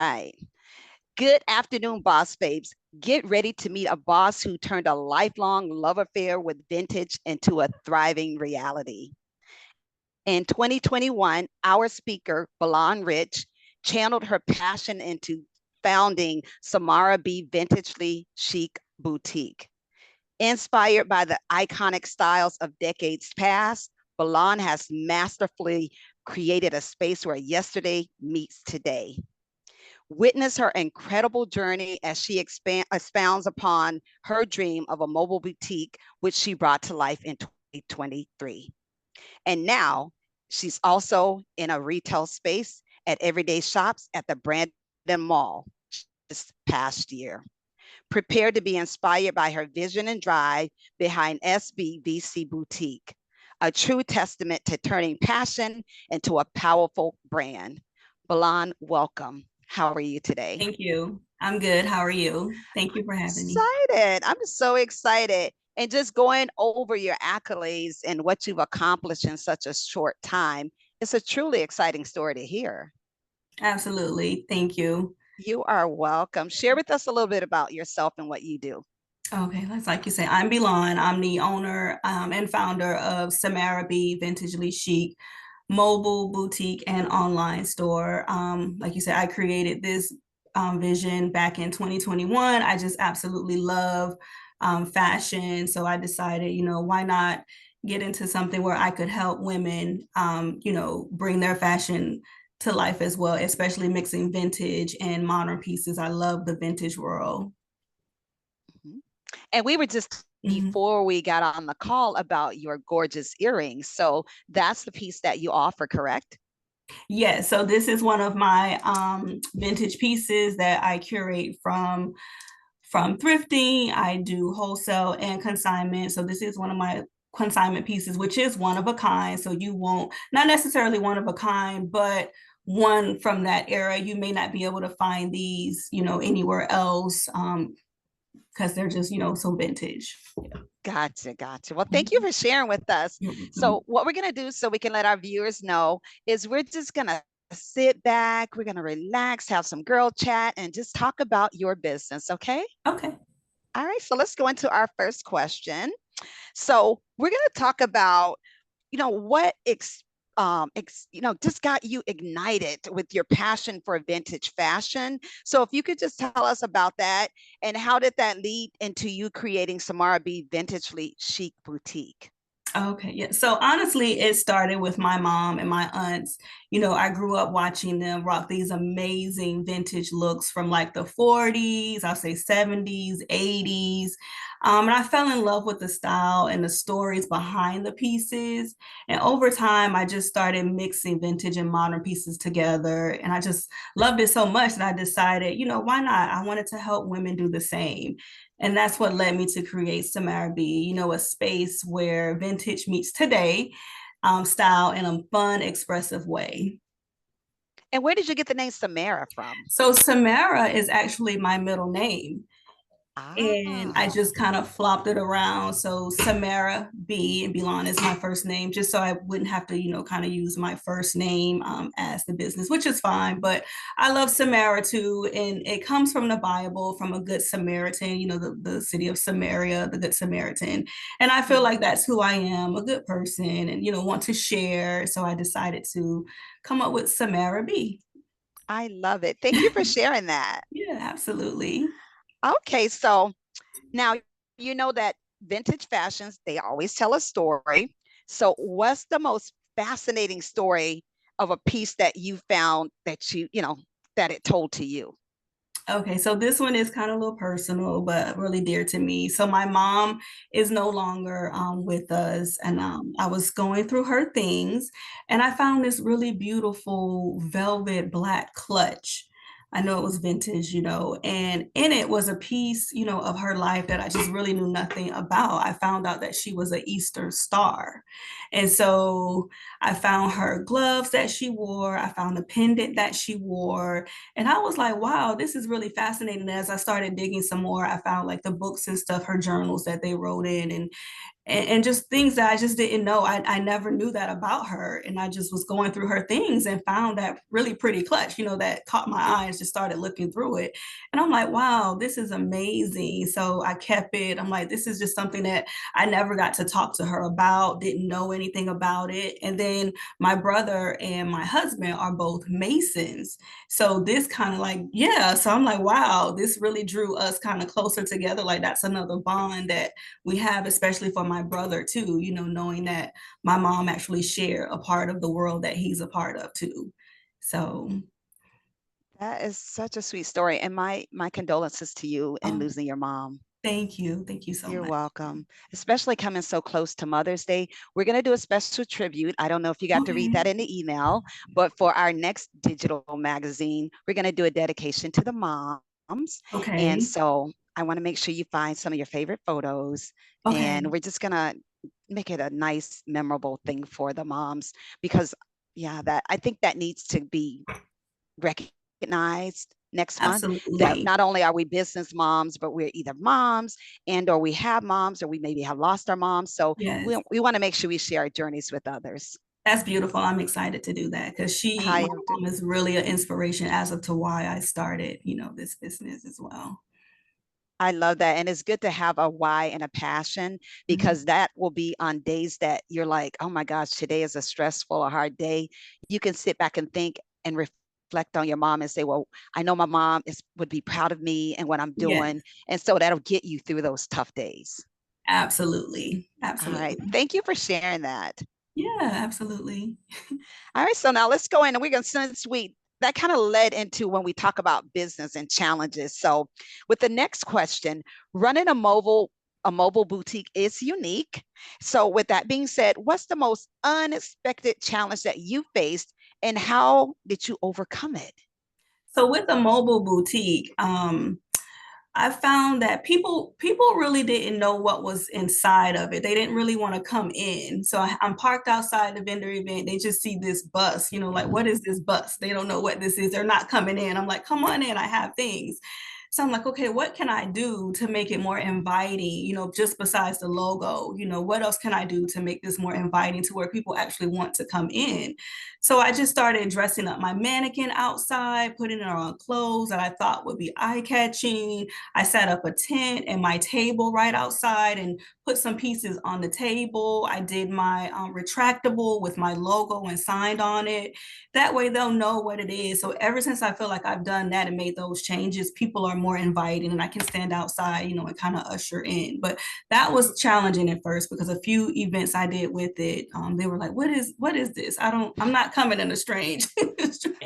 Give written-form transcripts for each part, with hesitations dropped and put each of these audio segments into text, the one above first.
right. Good afternoon, boss babes. Get ready to meet a boss who turned a lifelong love affair with vintage into a thriving reality. In 2021, our speaker, Balan Rich, channeled her passion into founding Samara B Vintagely Chic Boutique. Inspired by the iconic styles of decades past, Balan has masterfully created a space where yesterday meets today. Witness her incredible journey as she expounds upon her dream of a mobile boutique, which she brought to life in 2023. And now she's also in a retail space at Everyday Shops at the Brandon Mall this past year. Prepare to be inspired by her vision and drive behind SBVC Boutique, a true testament to turning passion into a powerful brand. Balan, welcome. How are you today? Thank you. I'm good. How are you? Thank you for having me. Excited. I'm so excited. And just going over your accolades and what you've accomplished in such a short time, it's a truly exciting story to hear. Absolutely. Thank you. You are welcome. Share with us a little bit about yourself and what you do. Okay, that's like you say. I'm Belon. I'm the owner and founder of Samara B Vintagely Chic mobile boutique and online store. Like you said, I created this vision back in 2021. I just absolutely love fashion. So I decided, why not get into something where I could help women, bring their fashion to life as well, especially mixing vintage and modern pieces. I love the vintage world. Mhm. And we were just Mhm. before we got on the call about your gorgeous earrings. So that's the piece that you offer, correct? Yeah, so this is one of my vintage pieces that I curate from thrifting. I do wholesale and consignment. So this is one of my consignment pieces, which is one of a kind. So you won't, not necessarily one of a kind, but one from that era. You may not be able to find these, anywhere else because they're just, so vintage. Gotcha, gotcha. Well, thank you for sharing with us. Yeah. So, what we're going to do so we can let our viewers know is we're just going to sit back, we're going to relax, have some girl chat, and just talk about your business. Okay. Okay. All right. So, let's go into our first question. So, we're going to talk about, what just got you ignited with your passion for vintage fashion. So if you could just tell us about that and how did that lead into you creating Samara B Vintagely Chic Boutique? Okay, yeah. So honestly, it started with my mom and my aunts. I grew up watching them rock these amazing vintage looks from like the 40s, I'll say 70s, 80s. And I fell in love with the style and the stories behind the pieces. And over time, I just started mixing vintage and modern pieces together. And I just loved it so much that I decided, why not? I wanted to help women do the same. And that's what led me to create Samara B, a space where vintage meets today style in a fun, expressive way. And where did you get the name Samara from? So Samara is actually my middle name. And I Ah, just kind of flopped it around. So Samara B and Belon is my first name, just so I wouldn't have to, kind of use my first name as the business, which is fine. But I love Samara too. And it comes from the Bible, from a good Samaritan, the city of Samaria, the good Samaritan. And I feel mhm. like that's who I am, a good person and, want to share. So I decided to come up with Samara B. I love it. Thank you for sharing that. Yeah, absolutely. Okay, so now you know that vintage fashions, they always tell a story. So what's the most fascinating story of a piece that you found that that it told to you? Okay, so this one is kind of a little personal, but really dear to me. So my mom is no longer with us, and I was going through her things, and I found this really beautiful velvet black clutch. I know it was vintage, and in it was a piece, of her life that I just really knew nothing about. I found out that she was an Easter star, and so I found her gloves that she wore. I found the pendant that she wore and I was like, wow, this is really fascinating. As I started digging some more, I found like the books and stuff, her journals that they wrote in. and just things that I just didn't know. I never knew that about her. And I just was going through her things and found that really pretty clutch, that caught my eyes, just started looking through it. And I'm like, wow, this is amazing. So I kept it. I'm like, this is just something that I never got to talk to her about, didn't know anything about it. And then my brother and my husband are both Masons. So this kind of like, yeah. So I'm like, wow, this really drew us kind of closer together. Like that's another bond that we have, especially for my brother too, knowing that my mom actually shared a part of the world that he's a part of too. So, That is such a sweet story. And my condolences to you in oh, losing your mom. thank you. Thank you so You're much. welcome. Especially coming so close to Mother's Day. We're going to do a special tribute. I don't know if you got to read Okay. that in the email, but for our next digital magazine, we're going to do a dedication to the moms. And Okay. so I want to make sure you find some of your favorite photos. And Okay. we're just going to make it a nice, memorable thing for the moms because, yeah, that I think that needs to be recognized next month, that Absolutely. not only are we business moms, but we're either moms and or we have moms or we maybe have lost our moms. So Yes. we want to make sure we share our journeys with others. That's beautiful. I'm excited to do that because I my am too. mom is really an inspiration as of to why I started, this business as well. I love that. And it's good to have a why and a passion Mhm. because that will be on days that you're like, oh my gosh, today is a stressful or hard day. You can sit back and think and reflect on your mom and say, well, I know my mom would be proud of me and what I'm Yes, doing. And so that'll get you through those tough days. absolutely. All right. Absolutely. Thank you for sharing that. Yeah, absolutely. All right. So now let's go in and we're going to, since that kind of led into when we talk about business and challenges. So with the next question, running a mobile boutique is unique. So with that being said, what's the most unexpected challenge that you faced and how did you overcome it? So with the mobile boutique, I found that people really didn't know what was inside of it. They didn't really want to come in. So I'm parked outside the vendor event. They just see this bus, like what is this bus? They don't know what this is. They're not coming in. I'm like, come on in. I have things. So I'm like, okay, what can I do to make it more inviting? Just besides the logo, what else can I do to make this more inviting to where people actually want to come in? So I just started dressing up my mannequin outside, putting her on clothes that I thought would be eye catching. I set up a tent and my table right outside and put some pieces on the table. I did my retractable with my logo and signed on it. That way they'll know what it is. So ever since I feel like I've done that and made those changes, people are more inviting and I can stand outside, and kind of usher in. But that was challenging at first because a few events I did with it, they were like, what is this? I'm not coming in a strange.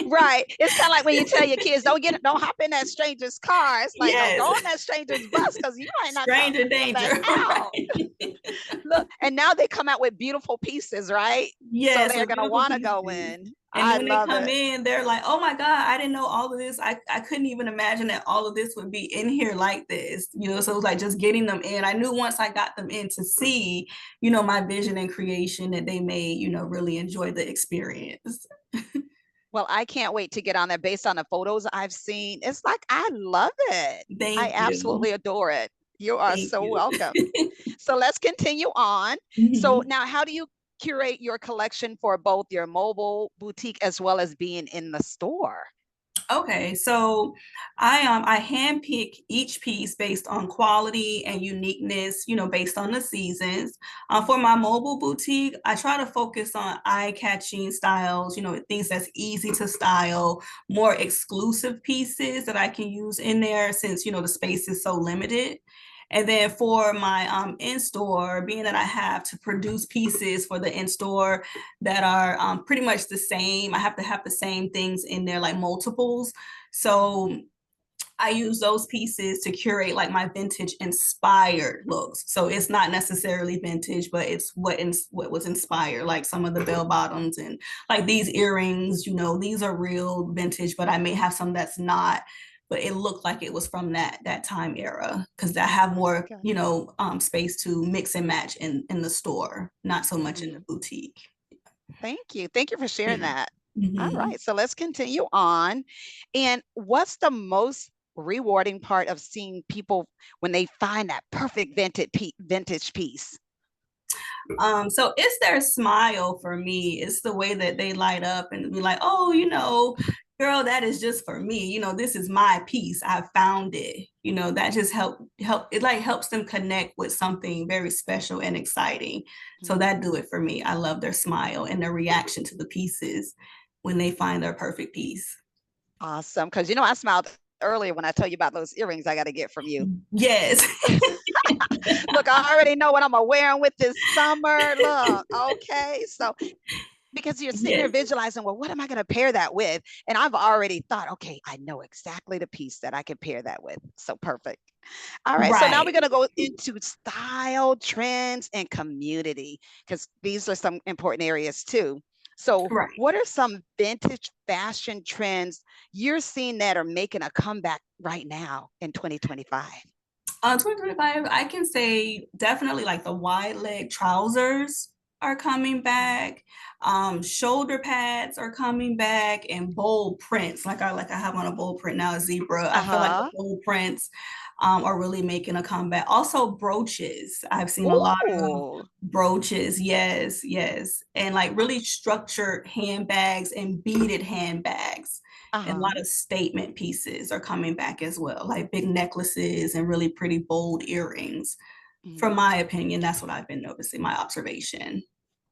Right. It's kind of like when you tell your kids, don't hop in that stranger's car. It's like, don't go Yes. on that stranger's bus because you might not Stranger come danger. back out. Right. Look, and now they come out with beautiful pieces, right? So Yes, they're with gonna beautiful want to go pieces. in. And I when they love come it. in, they're like, oh my God, I didn't know all of this. I couldn't even imagine that all of this would be in here like this. So it was like just getting them in. I knew once I got them in to see, my vision and creation that they may, really enjoy the experience. Well, I can't wait to get on there based on the photos I've seen. It's like I love it. I Thank you. absolutely adore it. You are Thank so you. welcome. So let's continue on. So Mhm. now how do you curate your collection for both your mobile boutique as well as being in the store? Okay, so I handpick each piece based on quality and uniqueness, based on the seasons. For my mobile boutique, I try to focus on eye-catching styles, things that's easy to style, more exclusive pieces that I can use in there since the space is so limited. And then for my in-store, being that I have to produce pieces for the in-store that are pretty much the same. I have to have the same things in there, like multiples. So I use those pieces to curate like my vintage inspired looks. So it's not necessarily vintage, but it's what was inspired, like some of the bell bottoms and like these earrings. These are real vintage, but I may have some that's not. But it looked like it was from that time era because I have more, Okay. space to mix and match in the store, not so much in the Mm, boutique. thank you. Thank you for sharing Yeah. that. All Mhm. right, so let's continue on. And what's the most rewarding part of seeing people when they find that perfect vintage piece? So it's their smile for me. It's the way that they light up and be like, oh, girl, that is just for me. This is my piece. I found it. That just help it like helps them connect with something very special and exciting. So that do it for me. I love their smile and their reaction to the pieces when they find their perfect piece. Awesome. Because I smiled earlier when I told you about those earrings I got to get from you. Yes. Look, I already know what I'm wearing with this summer. Look, okay. So because you're sitting there Yes. visualizing, well, what am I going to pair that with? And I've already thought, okay, I know exactly the piece that I can pair that with. So perfect. All right. So now we're Right. going to go into style, trends, and community, because these are some important areas too. So, Right. what are some vintage fashion trends you're seeing that are making a comeback right now in 2025? 2025, I can say definitely like the wide leg trousers are coming back. Shoulder pads are coming back, and bold prints. Like I have on a bold print now, a zebra. Uh I feel like the huh. bold prints are really making a comeback. Also brooches. I've seen a lot of Ooh. brooches. Yes, yes, and like really structured handbags and beaded handbags. Uh And a huh. lot of statement pieces are coming back as well, like big necklaces and really pretty bold earrings. From my opinion, that's what I've been noticing, my observation.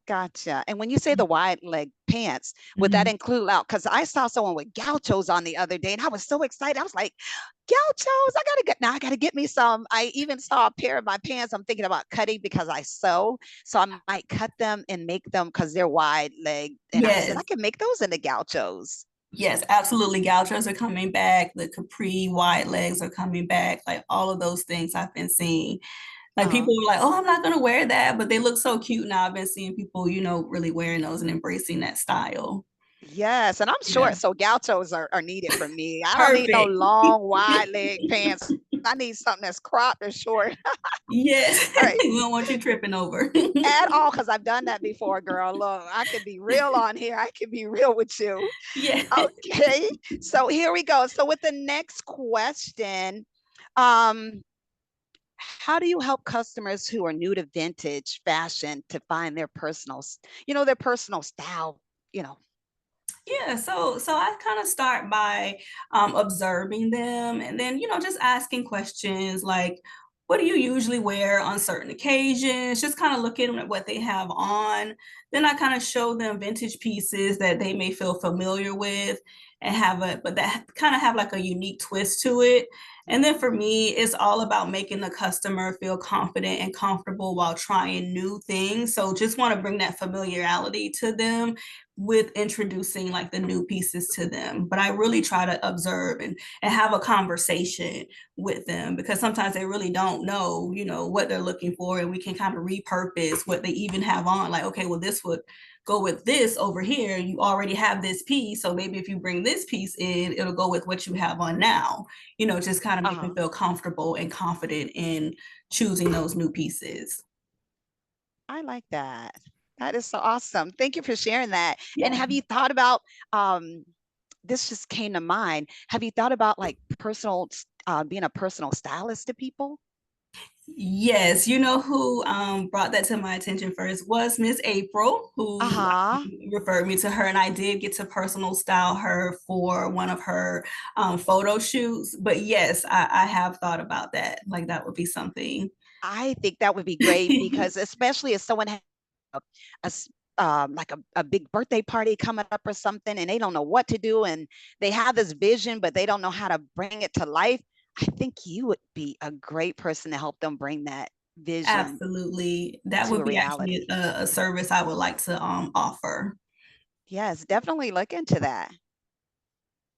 Gotcha. And when you say the wide leg pants, would that Mhm. include out? Because I saw someone with gauchos on the other day, and I was so excited. I was like, gauchos! I gotta get now. I gotta get me some. I even saw a pair of my pants. I'm thinking about cutting because I sew, so I might cut them and make them because they're wide leg. And I said I Yes, can make those into gauchos. yes, absolutely. Gauchos are coming back. The capri wide legs are coming back. Like all of those things I've been seeing. Like Uh-huh. people were like, oh, I'm not gonna wear that, but they look so cute now. I've been seeing people, really wearing those and embracing that style. Yes, and I'm Yeah. short, so gauchos are needed for me. I don't need no Perfect. long, wide leg pants. I need something that's cropped or short. Yes. All right. We don't want you tripping over. At all, because I've done that before, girl. Look, I can be real on here. I can be real with you. Yeah. Okay. So here we go. So with the next question, um, how do you help customers who are new to vintage fashion to find their their personal style, you know? Yeah, so I kind of start by observing them, and then just asking questions like, what do you usually wear on certain occasions? Just kind of looking at what they have on. Then I kind of show them vintage pieces that they may feel familiar with and but that kind of have like a unique twist to it. And then for me, it's all about making the customer feel confident and comfortable while trying new things. So just want to bring that familiarity to them with introducing like the new pieces to them. But I really try to observe and have a conversation with them, because sometimes they really don't know, what they're looking for. And we can kind of repurpose what they even have on. Like, okay, well, this would go with this over here. You already have this piece. So maybe if you bring this piece in, it'll go with what you have on now. Just kind of make them Uh-huh. feel comfortable and confident in choosing those new pieces. I like that. That is so awesome. Thank you for sharing that. And Yeah. have you thought about this just came to mind. Have you thought about like being a personal stylist to people? Yes, you know who brought that to my attention first was Miss April, who Uh-huh. referred me to her, and I did get to personal style her for one of her photo shoots. But yes, I have thought about that. Like that would be something. I think that would be great because especially if someone has a like a big birthday party coming up or something and they don't know what to do and they have this vision but they don't know how to bring it to life. I think you would be a great person to help them bring that vision Absolutely, that to would a be actually reality. a service I would like to offer. Yes, definitely look into that.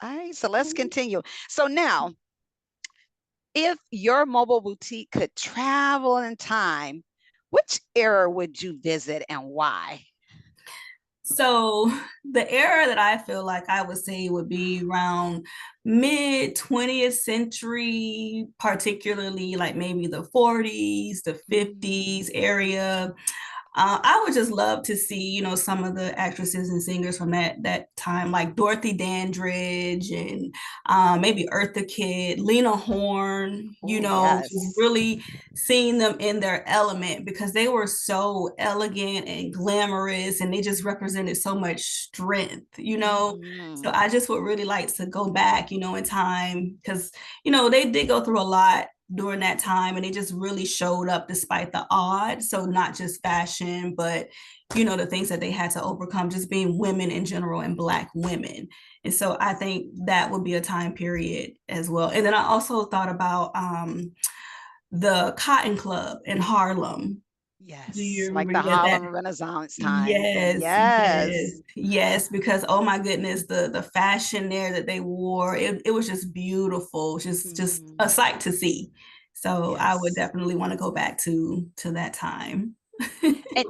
All right, so let's continue. So now, if your mobile boutique could travel in time, which era would you visit and why? So the era that I feel like I would say would be around mid 20th century, particularly like maybe the 40s, the Mm, 50s area. I would just love to see, some of the actresses and singers from that time, like Dorothy Dandridge and maybe Eartha Kitt, Lena Horne, Oh, just yes. really seeing them in their element because they were so elegant and glamorous and they just represented so much strength. So Hmm. I just would really like to go back, in time because, they did go through a lot during that time and they just really showed up despite the odds. So not just fashion, but the things that they had to overcome, just being women in general and Black women. And so I think that would be a time period as well. And then I also thought about the Cotton Club in Harlem. Do Yes, you like remember? the Yeah, that. Harlem Renaissance time. Yes, yes, Yes. yes, because oh my goodness, the fashion there that they wore, it was just beautiful, just a Hmm. sight to see. So I would Yes. definitely want to go back to that time.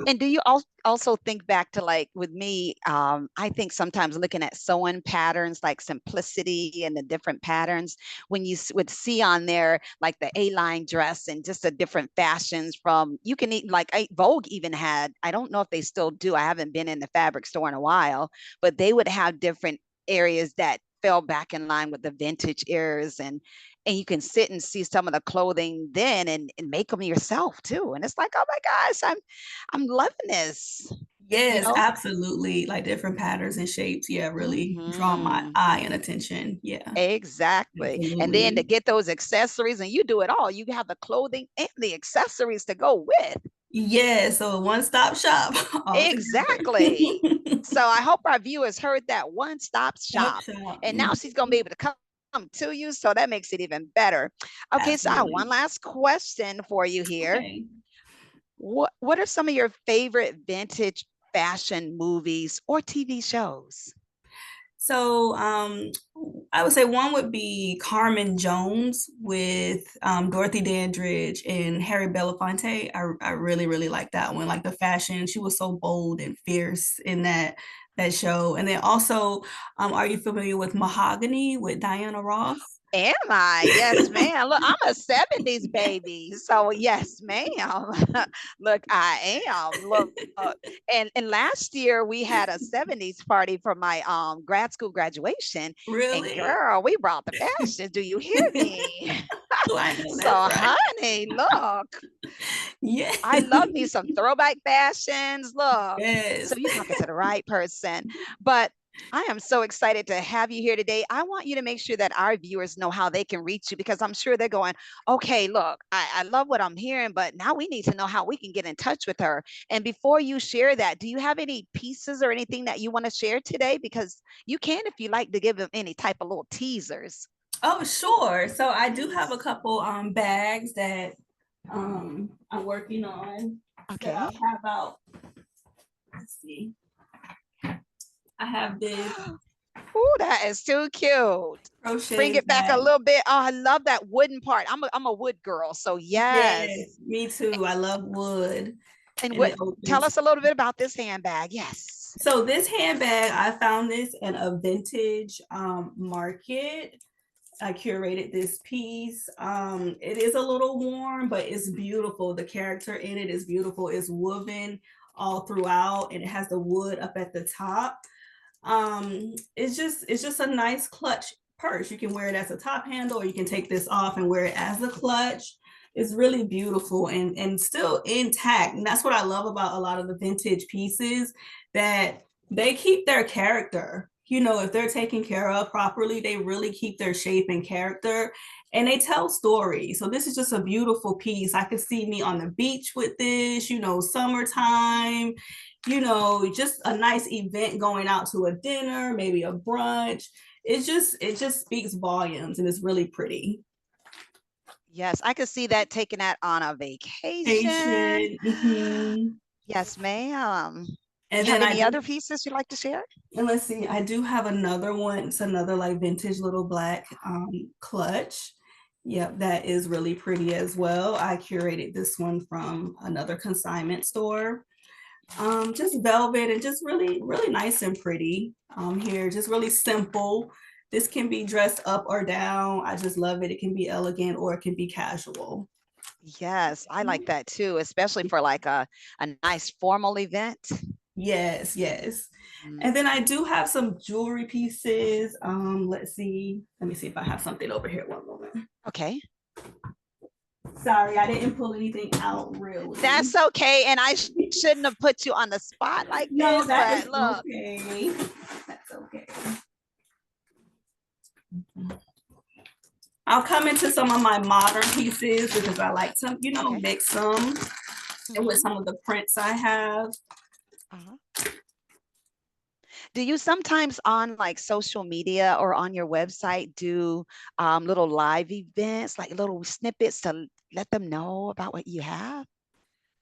And do you also think back to, like, with me, I think sometimes looking at sewing patterns like simplicity and the different patterns, when you would see on there like the A-line dress and just the different fashions from, you can eat like Vogue even had, I don't know if they still do, I haven't been in the fabric store in a while, but they would have different areas that fell back in line with the vintage eras, and you can sit and see some of the clothing then, and make them yourself too. And it's like, oh my gosh, I'm loving this, you Yes, know? absolutely. Like different patterns and shapes. Yeah, really draw my Hmm. eye and attention. Yeah, Exactly. And then to absolutely. get those accessories, and you do it all, you have the clothing and the accessories to go with. Yeah, so one-stop shop all Exactly. together. So I hope our viewers heard that, one-stop Stop shop. shop. And now she's going to be able to come to you. So that makes it even better. Okay, so I have one Absolutely. last question for you here. Okay. What are some of your favorite vintage fashion movies or TV shows? So I would say one would be Carmen Jones with Dorothy Dandridge and Harry Belafonte. I really, really like that one. Like the fashion, she was so bold and fierce in that show. And then also, are you familiar with Mahogany with Diana Ross? Am I? Yes, ma'am. Look, I'm a 70s baby. So yes, ma'am. Look, I am. Look, and last year we had a 70s party for my grad school graduation. And Really? girl, we brought the fashions. Do you hear me? Oh, I know So, that's right. honey, look, Yeah. I love me some throwback fashions. Look, so Yes. you're talking to the right person. But I am so excited to have you here today. I want you to make sure that our viewers know how they can reach you, because I'm sure they're going, okay, look, I love what I'm hearing, but now we need to know how we can get in touch with her. And before you share that, do you have any pieces or anything that you want to share today? Because you can, if you like, to give them any type of little teasers. Oh, sure. So I do have a Yes. couple bags that I'm working on that Okay. I'll have out. Let's see. I have this Oh, that is too cute. Bring crochet it back a bag. little bit. Oh, I love that wooden part. I'm a wood girl, so Yes, yes. me too. I love wood And and what? it Tell opens. us a little bit about this handbag. Yes. So this handbag, I found this in a vintage market. I curated this piece. It is a little worn, but it's beautiful. The character in it is beautiful. It's woven all throughout, and it has the wood up at the top. It's just a nice clutch purse. You can wear it as a top handle, or you can take this off and wear it as a clutch. It's really beautiful and still intact. And that's what I love about a lot of the vintage pieces, that they keep their character. If they're taken care of properly, they really keep their shape and character and they tell stories. So this is just a beautiful piece. I could see me on the beach with this, summertime, just a nice event, going out to a dinner, maybe a brunch. It just speaks volumes and it's really pretty. Yes, I could see that, taking that on a vacation. Patient. Mhm. Yes, ma'am. And You have then I any do, other pieces you'd like to share? and let's see, I do have another one. It's another like vintage little black clutch. Yep, that is really pretty as well. I curated this one from another consignment store. Just velvet and just really, really nice and pretty. Here, just really simple. This can be dressed up or down. I just love it. It can be elegant or it can be casual. Yes, I like Mhm. that too, especially for like a nice formal event. Yes, yes. Mm, And then I do have some jewelry pieces. Let's see. Let me see if I have something over here. One moment. okay. Sorry, I didn't pull anything out really. That's okay. And I shouldn't have put you on the spot like No, this, that is but look, okay. That's okay. I'll come into some of my modern pieces because I like to, okay. mix them with Hmm. some of the prints I have. Uh-huh. Do you sometimes on like social media or on your website do little live events, like little snippets to let them know about what you have?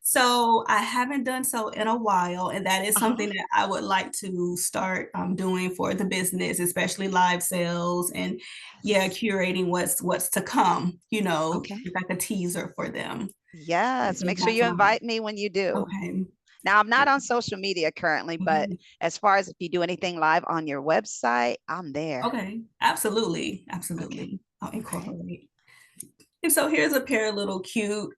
So I haven't done so in a while, and that is Uh-huh. something that I would like to start doing for the business, especially live sales and yeah, Yes. curating what's to come. Okay. Like a teaser for them. Yes. So Make sure that's you my invite me when you do. okay. Now, I'm not on social media currently, but Okay. as far as if you do anything live on your website, I'm there. Okay. Absolutely. Okay. Absolutely. I'll Okay. incorporate. And so here's a pair of little cute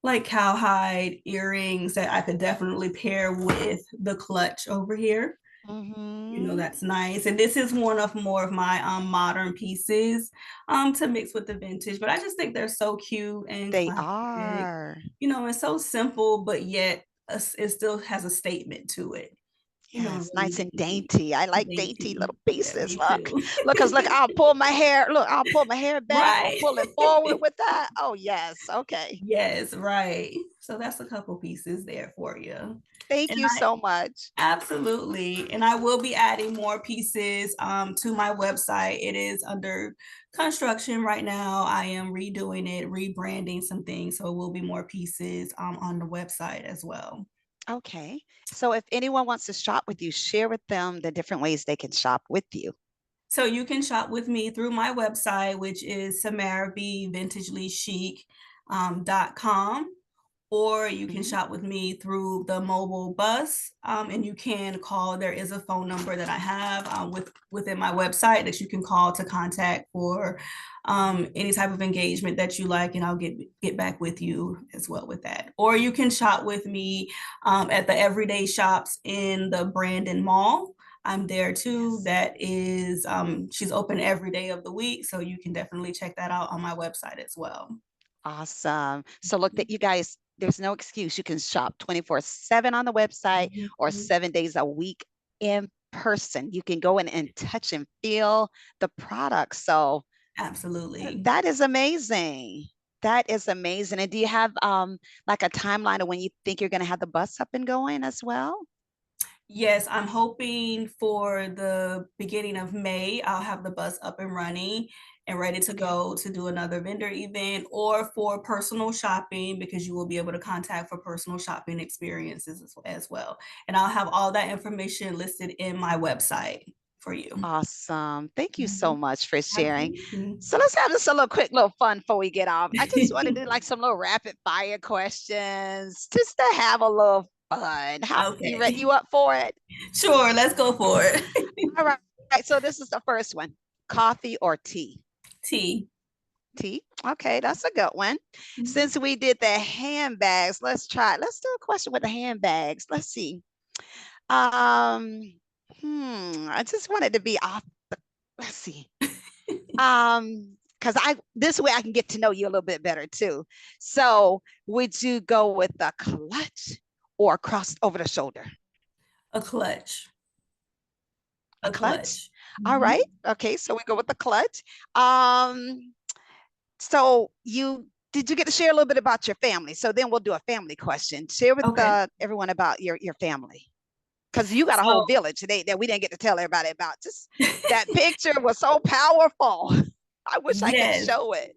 like cowhide earrings that I could definitely pair with the clutch over here. Mm-hmm. That's nice. And this is one of more of my modern pieces to mix with the vintage. But I just think they're so cute and They classic, are. and so simple, but yet it still has a statement to it. Yes, nice Really and cute. dainty. I like dainty Dainty. little Yeah, pieces. me Look, too. look, cause look, I'll pull my hair. Look, I'll pull my hair back or Right. pull it forward with that. Oh, yes. Okay. Yes, right. So that's a couple pieces there for you. Thank And you I so much. absolutely. And I will be adding more pieces to my website. It is under construction right now. I am redoing it, rebranding some things. So it will be more pieces on the website as well. Okay. So if anyone wants to shop with you, share with them the different ways they can shop with you. So you can shop with me through my website, which is Samara B Vintagely Chic .com, or you can Mhm. shop with me through the mobile bus, and you can call. There is a phone number that I have within my website that you can call to contact for any type of engagement that you like, and I'll get back with you as well with that. Or you can shop with me at the Everyday Shops in the Brandon Mall. I'm there too. Yes. That is, she's open every day of the week, so you can definitely check that out on my website as well. Awesome. So look that you guys, there's no excuse. You can shop 24/7 on the website or Mhm. 7 days a week in person. You can go in and touch and feel the product. So Absolutely. that is amazing. That is amazing. And do you have like a timeline of when you think you're going to have the bus up and going as well? Yes, I'm hoping for the beginning of May, I'll have the bus up and running and ready to Okay. go to do another vendor event or for personal shopping because you will be able to contact for personal shopping experiences as well. And I'll have all that information listed in my website for you. Awesome. Thank you so Mhm. much for sharing. Absolutely. So let's have this a little quick little fun before we get off. I just want to do like some little rapid fire questions just to have a little fun. How you ready? Okay. You up for it? Sure, let's go for it. All right. So this is the first one. Coffee or tea? T. Tea. Okay, that's a good one. Since we did the handbags, let's do a question with the handbags. Let's see. Um, I just wanted to be off the, let's see. Because I this way I can get to know you a little bit better too. So would you go with the clutch or crossed over the shoulder? A clutch. A A clutch. clutch. All Mhm. right. Okay, so we go with the clutch. Um, so you did you get to share a little bit about your family? So then we'll do a family question. Share with Okay. everyone about your family. Because you got a whole So village today that we didn't get to tell everybody about. Just that picture was so powerful. I wish I could yes, show it.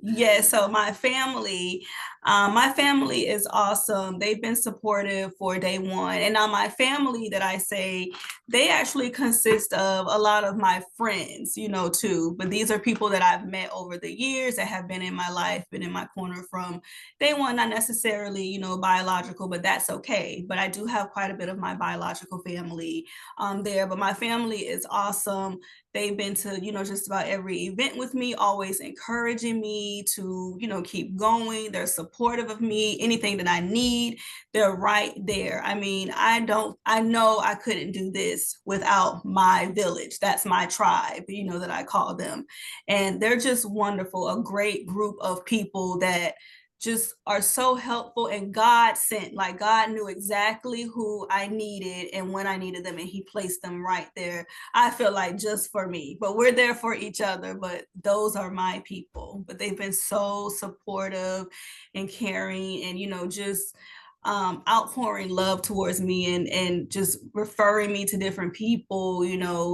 yes. So my family, My family is awesome. They've been supportive for day one. And now my family that I say, they actually consist of a lot of my friends, too. But these are people that I've met over the years that have been in my life, been in my corner from day one, not necessarily, biological, but that's okay. But I do have quite a bit of my biological family there. But my family is awesome. They've been to, just about every event with me, always encouraging me to, keep going. They're supportive of me. Anything that I need, they're right there. I mean, I know I couldn't do this without my village. That's my tribe, that I call them. And they're just wonderful, a great group of people that just are so helpful, and God sent, like God knew exactly who I needed and when I needed them, and he placed them right there. I feel like just for me, but we're there for each other. But those are my people. But they've been so supportive and caring, and just outpouring love towards me, and just referring me to different people.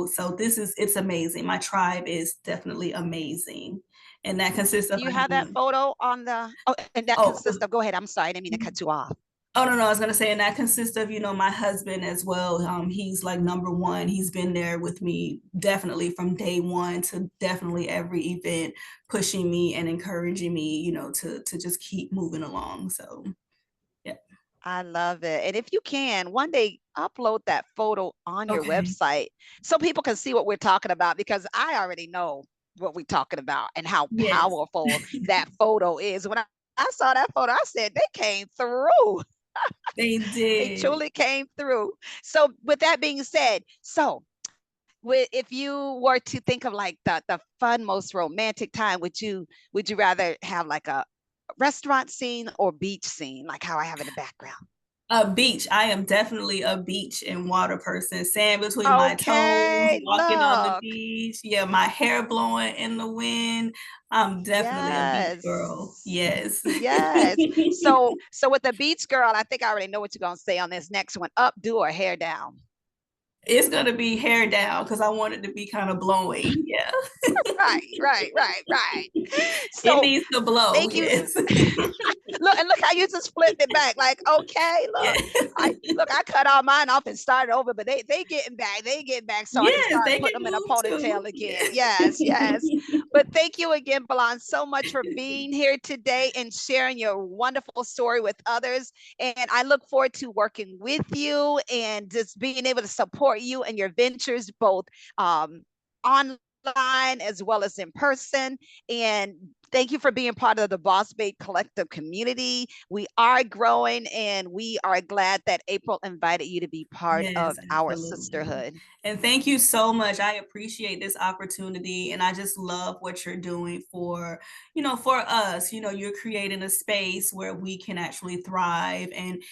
So it's amazing. My tribe is definitely amazing, and that consists of Do you have that photo on the, oh, and that oh consists of, go ahead, I'm sorry, I didn't mean to cut you off. Oh no, no, I was gonna say, and that consists of, my husband as well. He's like number one. He's been there with me definitely from day one to definitely every event, pushing me and encouraging me, to just keep moving along. So yeah. I love it. And if you can, one day upload that photo on your Okay. website so people can see what we're talking about, because I already know what we're talking about and how Yes, powerful that photo is. When I saw that photo, I said, they came through. they They did. truly came through. So, with that being said, so if you were to think of like the fun, most romantic time, would you rather have like a restaurant scene or beach scene, like how I have in the background? A beach. I am definitely a beach and water person. Sand between my toes, Okay, walking on the look. beach. Yeah, my hair blowing in the wind. I'm definitely a beach girl. Yes. Yes. Yes. So with the beach girl, I think I already know what you're gonna say on this next one. Up, do, or hair down? It's gonna be hair down because I want it to be kind of blowing. Yeah. Right. It So needs to blow. thank you. Yes. Look how you just flipped it back. Like, okay, Yeah. I cut all mine off and started over, but they getting back. They getting back. So I can Yes, start they putting can them in a move too. ponytail again. Yes. Yes. But thank you again, Balan, so much for being here today and sharing your wonderful story with others. And I look forward to working with you and just being able to support you and your ventures, both online as well as in person. And thank you for being part of the Boss Babe Collective community. We are growing, and we are glad that April invited you to be part Yes, of our absolutely. sisterhood. And thank you so much. I appreciate this opportunity, and I just love what you're doing for us. You're creating a space where we can actually thrive and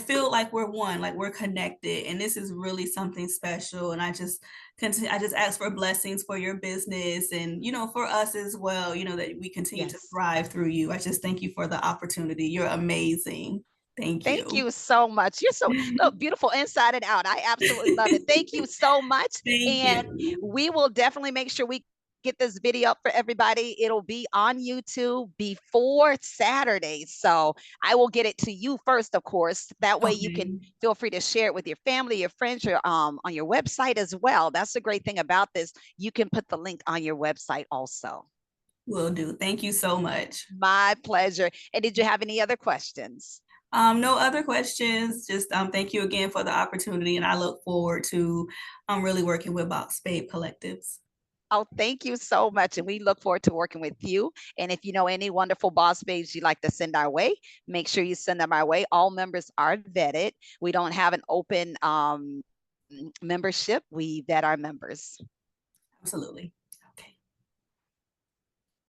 feel like we're one, like we're connected. And this is really something special. And I just ask for blessings for your business, and for us as well, that we continue to Yes. thrive through you. I just thank you for the opportunity. You're amazing. Thank Thank you. you so much. You're so look beautiful inside and out. I absolutely love it. Thank you so much. Thank And you. we will definitely make sure we get this video up for everybody. It'll be on YouTube before Saturday. So I will get it to you first, of course. That way you can Okay, feel free to share it with your family, your friends, your on your website as well. That's the great thing about this. You can put the link on your website also. will do. Thank you so much. My pleasure. And did you have any other questions? No other questions. Just thank you again for the opportunity, and I look forward to really working with Box Babe Collectives. Oh, thank you so much. And we look forward to working with you. And if you know any wonderful boss babes you'd like to send our way, make sure you send them our way. All members are vetted. We don't have an open membership. We vet our members. Absolutely.